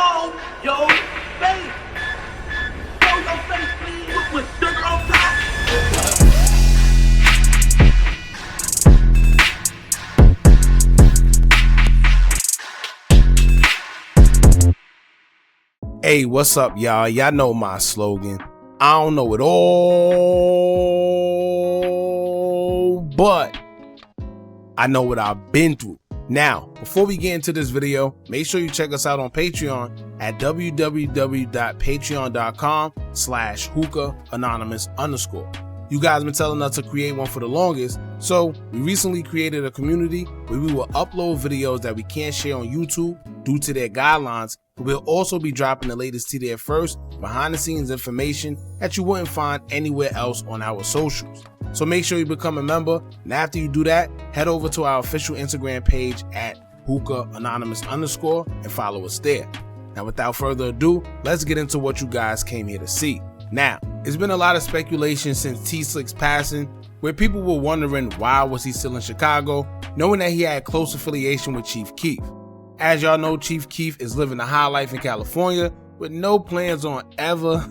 show your face. Show your face, please, with sugar on top. Hey, what's up, y'all? Y'all know my slogan. I don't know it all, but I know what I've been through. Now, before we get into this video, make sure you check us out on Patreon at www.patreon.com/Hookah Anonymous _. You guys been telling us to create one for the longest, so we recently created a community where we will upload videos that we can't share on YouTube due to their guidelines, but we'll also be dropping the latest to there first, behind the scenes information that you wouldn't find anywhere else on our socials. So make sure you become a member, and after you do that, head over to our official Instagram page at Hookah Anonymous _ and follow us there. Now, without further ado, let's get into what you guys came here to see. Now, there's been a lot of speculation since T Slick's passing, where people were wondering why was he still in Chicago, knowing that he had close affiliation with Chief Keef. As y'all know, Chief Keef is living the high life in California with no plans on ever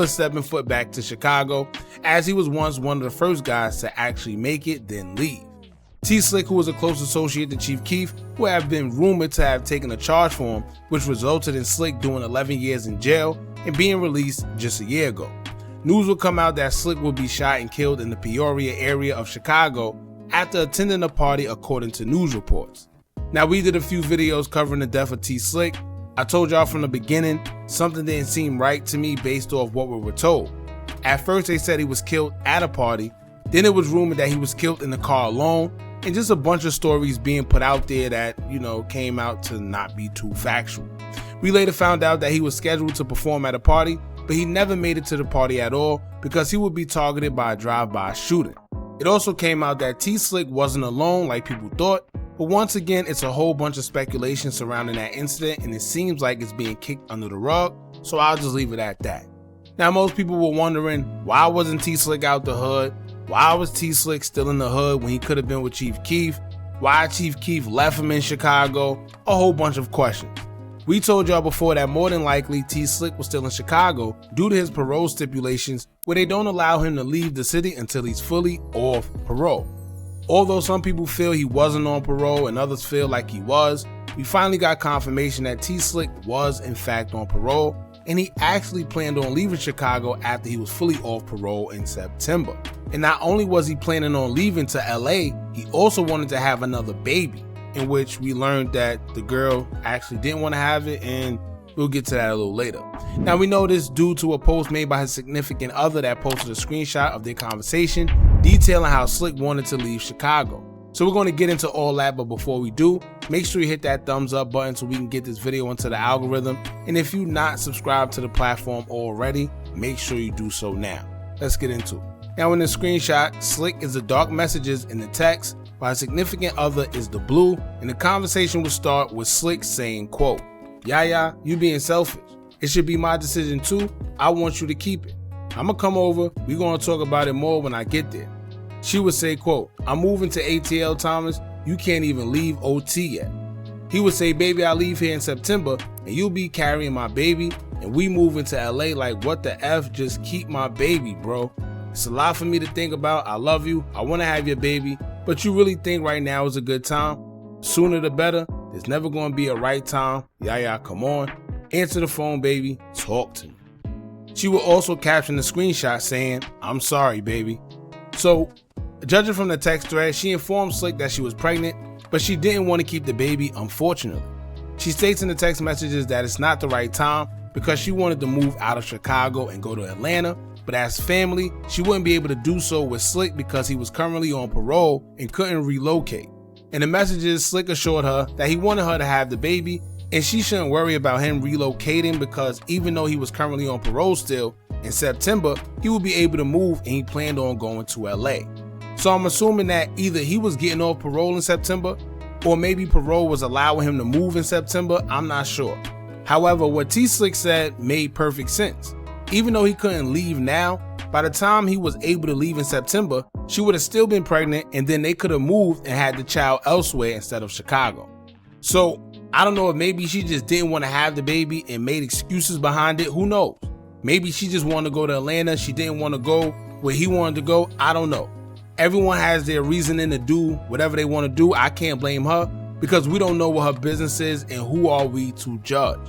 stepping foot back to Chicago, as he was once one of the first guys to actually make it, then leave. T Slick, who was a close associate to Chief Keef, who have been rumored to have taken a charge for him, which resulted in Slick doing 11 years in jail and being released just a year ago. News will come out that Slick will be shot and killed in the Peoria area of Chicago after attending a party, according to news reports. Now, we did a few videos covering the death of T Slick. I told y'all from the beginning, something didn't seem right to me based off what we were told. At first they said he was killed at a party, then it was rumored that he was killed in the car alone, and just a bunch of stories being put out there that, came out to not be too factual. We later found out that he was scheduled to perform at a party, but he never made it to the party at all because he would be targeted by a drive-by shooting. It also came out that T Slick wasn't alone like people thought, but once again, it's a whole bunch of speculation surrounding that incident, and it seems like it's being kicked under the rug, so I'll just leave it at that. Now, most people were wondering, why wasn't T Slick out the hood? Why was T Slick still in the hood when he could have been with Chief Keef? Why Chief Keef left him in Chicago? A whole bunch of questions. We told y'all before that more than likely T Slick was still in Chicago due to his parole stipulations, where they don't allow him to leave the city until he's fully off parole. Although some people feel he wasn't on parole and others feel like he was, we finally got confirmation that T Slick was in fact on parole, and he actually planned on leaving Chicago after he was fully off parole in September. And not only was he planning on leaving to LA, he also wanted to have another baby, in which we learned that the girl actually didn't want to have it, and we'll get to that a little later. Now, we know this due to a post made by his significant other that posted a screenshot of their conversation detailing how Slick wanted to leave Chicago. So we're going to get into all that, but before we do, make sure you hit that thumbs up button so we can get this video into the algorithm. And if you're not subscribed to the platform already, make sure you do so now. Let's get into it. Now, in the screenshot, Slick is the dark messages in the text, while his significant other is the blue, and the conversation will start with Slick saying, quote, "Yaya, you being selfish. It should be my decision too. I want you to keep it. I'ma come over. We're gonna talk about it more when I get there." She would say, quote, "I'm moving to ATL, Thomas. You can't even leave OT yet." He would say, "Baby, I leave here in September and you'll be carrying my baby and we moving to LA like what the F, just keep my baby, bro. It's a lot for me to think about. I love you. I want to have your baby, but you really think right now is a good time? Sooner the better. There's never going to be a right time. Yaya, come on. Answer the phone, baby. Talk to me." She will also caption the screenshot saying, "I'm sorry, baby." So, judging from the text thread, she informed Slick that she was pregnant, but she didn't want to keep the baby, unfortunately. She states in the text messages that it's not the right time because she wanted to move out of Chicago and go to Atlanta, but as family, she wouldn't be able to do so with Slick because he was currently on parole and couldn't relocate. In the messages, Slick assured her that he wanted her to have the baby and she shouldn't worry about him relocating because even though he was currently on parole still, in September, he would be able to move and he planned on going to LA. So I'm assuming that either he was getting off parole in September or maybe parole was allowing him to move in September, I'm not sure. However, what T Slick said made perfect sense. Even though he couldn't leave now, by the time he was able to leave in September, she would have still been pregnant and then they could have moved and had the child elsewhere instead of Chicago. So I don't know if maybe she just didn't want to have the baby and made excuses behind it. Who knows? Maybe she just wanted to go to Atlanta. She didn't want to go where he wanted to go. I don't know. Everyone has their reasoning to do whatever they want to do. I can't blame her because we don't know what her business is and who are we to judge.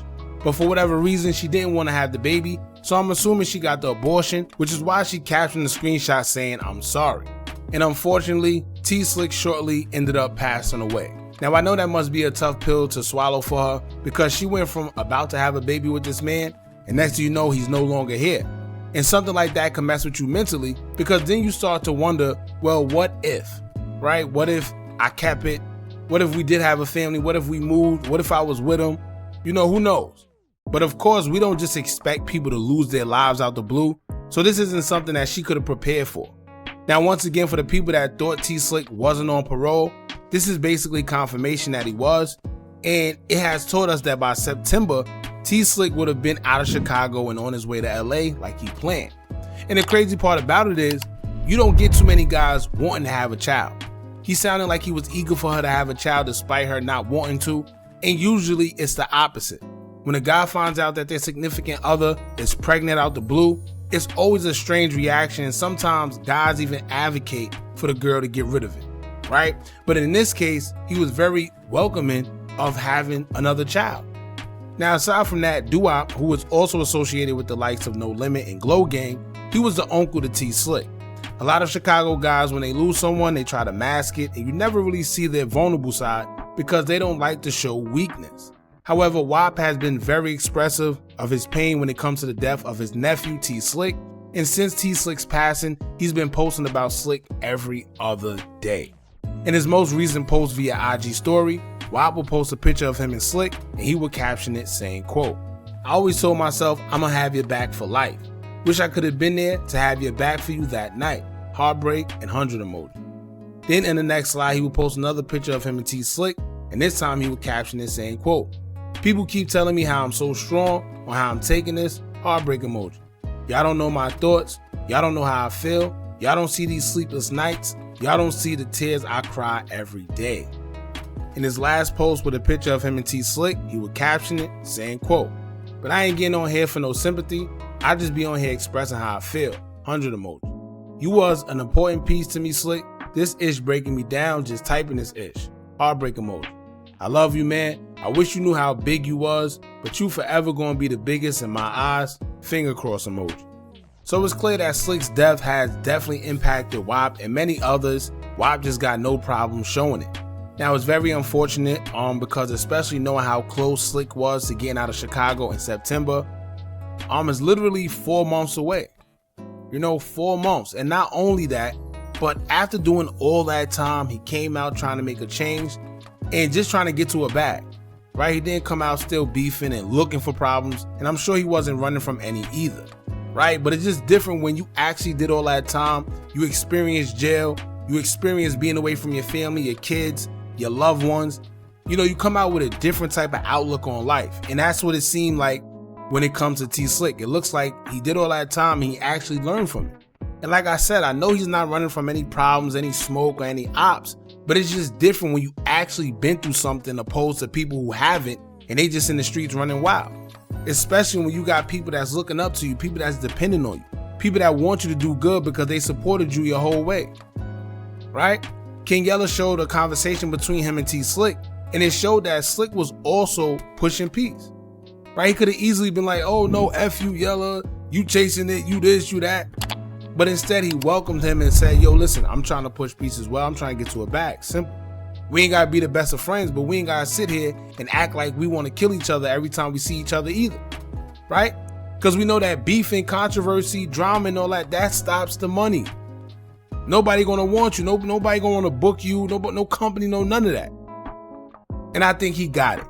But for whatever reason, she didn't want to have the baby. So I'm assuming she got the abortion, which is why she captioned the screenshot saying, "I'm sorry." And unfortunately, T Slick shortly ended up passing away. Now I know that must be a tough pill to swallow for her because she went from about to have a baby with this man and next thing you know, he's no longer here. And something like that can mess with you mentally because then you start to wonder, well, what if, right? What if I kept it? What if we did have a family? What if we moved? What if I was with him? You know, who knows? But of course, we don't just expect people to lose their lives out the blue. So this isn't something that she could have prepared for. Now, once again, for the people that thought T Slick wasn't on parole, this is basically confirmation that he was. And it has taught us that by September, T Slick would have been out of Chicago and on his way to LA like he planned. And the crazy part about it is, you don't get too many guys wanting to have a child. He sounded like he was eager for her to have a child despite her not wanting to. And usually it's the opposite. When a guy finds out that their significant other is pregnant out the blue, it's always a strange reaction, and sometimes guys even advocate for the girl to get rid of it, right? But in this case, he was very welcoming of having another child. Now, aside from that, Doo-Wop, who was also associated with the likes of No Limit and Glow Gang, he was the uncle to T Slick. A lot of Chicago guys, when they lose someone, they try to mask it, and you never really see their vulnerable side because they don't like to show weakness. However, Wop has been very expressive of his pain when it comes to the death of his nephew, T Slick. And since T Slick's passing, he's been posting about Slick every other day. In his most recent post via IG story, Wop will post a picture of him and Slick, and he will caption it saying, quote, "I always told myself I'm gonna have your back for life. Wish I could have been there to have your back for you that night. Heartbreak and 100 emoji." Then in the next slide, he will post another picture of him and T Slick, and this time he will caption it saying, quote, "People keep telling me how I'm so strong or how I'm taking this, heartbreak emoji. Y'all don't know my thoughts. Y'all don't know how I feel. Y'all don't see these sleepless nights. Y'all don't see the tears I cry every day." In his last post with a picture of him and T Slick, he would caption it saying, quote, "But I ain't getting on here for no sympathy. I just be on here expressing how I feel, 100 emoji. You was an important piece to me, Slick. This ish breaking me down, just typing this ish, heartbreak emoji. I love you, man. I wish you knew how big you was, but you forever gonna be the biggest in my eyes, finger cross emoji." So it's clear that Slick's death has definitely impacted Wop and many others. Wop just got no problem showing it. Now it's very unfortunate because especially knowing how close Slick was to getting out of Chicago in September, is literally 4 months away. 4 months. And not only that, but after doing all that time, he came out trying to make a change and just trying to get to a bag, right? He didn't come out still beefing and looking for problems, and I'm sure he wasn't running from any either, right? But it's just different when you actually did all that time, you experienced jail, you experienced being away from your family, your kids, your loved ones. You come out with a different type of outlook on life, and that's what it seemed like when it comes to T Slick. It looks like he did all that time and he actually learned from it. And like I said, I know he's not running from any problems, any smoke, or any ops, but it's just different when you actually been through something opposed to people who haven't and they just in the streets running wild. Especially when you got people that's looking up to you, people that's depending on you, people that want you to do good because they supported you your whole way, right? King Yella showed a conversation between him and T Slick, and it showed that Slick was also pushing peace, right? He could have easily been like, "Oh no, F you Yella, you chasing it, you this, you that." But instead he welcomed him and said, "Yo, listen, I'm trying to push peace as well. I'm trying to get to a bag. Simple. We ain't gotta be the best of friends, but we ain't gotta sit here and act like we want to kill each other every time we see each other either." Right? Because we know that beef and controversy, drama and all that stops the money. Nobody gonna want you. Nobody gonna want to book you. No company, none of that. And I think he got it.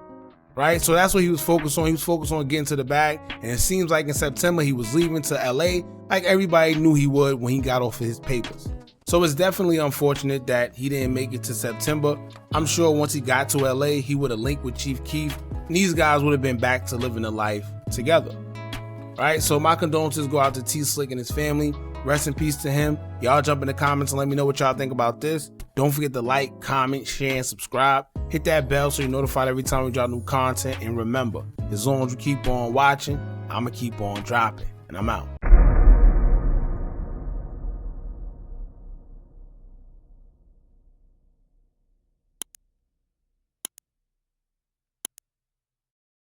Right? So that's what he was focused on. He was focused on getting to the bag. And it seems like in September he was leaving to LA like everybody knew he would when he got off of his papers. So it's definitely unfortunate that he didn't make it to September. I'm sure once he got to LA, he would have linked with Chief Keef, and these guys would have been back to living a life together. Right? So my condolences go out to T Slick and his family. Rest in peace to him. Y'all jump in the comments and let me know what y'all think about this. Don't forget to like, comment, share, and subscribe. Hit that bell so you're notified every time we drop new content. And remember, as long as you keep on watching, I'ma keep on dropping. And I'm out.